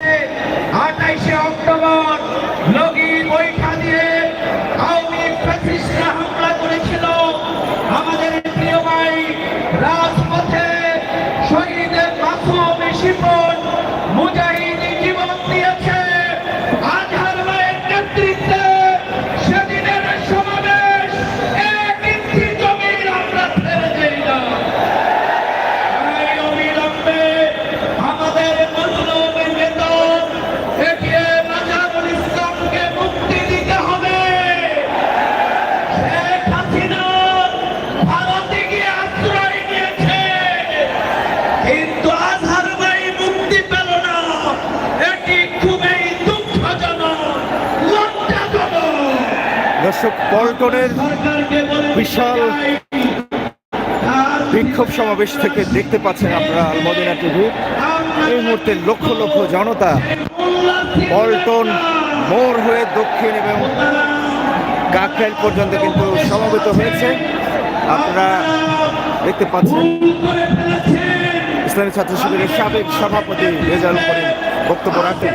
28শে October লগি বৈঠা দিয়ে আওয়ামী ফ্যাসিস্টরা হামলা করেছিল আমাদের প্রিয় ভাই রাজপথে শহীদের মাসুম শিপন মুজাহিদ জীবন দিয়েছে। আজহার ভাইয়ের নেতৃত্বে সেদিনের সমাবেশ এক ইঞ্চি জমির আমরা ছেড়ে দেই না। তাই অবিলম্বে আমাদের মজলুম নেতা এটিএম আজহারুল ইসলামকে মুক্তি দিতে হবে। শেখ হাসিনা ভারতে গিয়ে আশ্রয় নিয়েছে, কিন্তু আজহার ভাই মুক্তি পেল না। এটি খুবই দুঃখজনক, লজ্জাজনক। দর্শক, পল্টনের সরকারকে বলে বিশাল বিক্ষোভ সমাবেশ থেকে দেখতে পাচ্ছেন আপনারা আলমদিনা টিভি। এই মুহূর্তে লক্ষ লক্ষ জনতা পল্টন মোড় হয়ে দক্ষিণ এবং কাকরাইল পর্যন্ত কিন্তু সমবেত হয়েছে। আপনারা দেখতে পাচ্ছেন ইসলামী ছাত্র শিবিরের সাবেক সভাপতি রেজাউল করিম বক্তব্য রাখেন।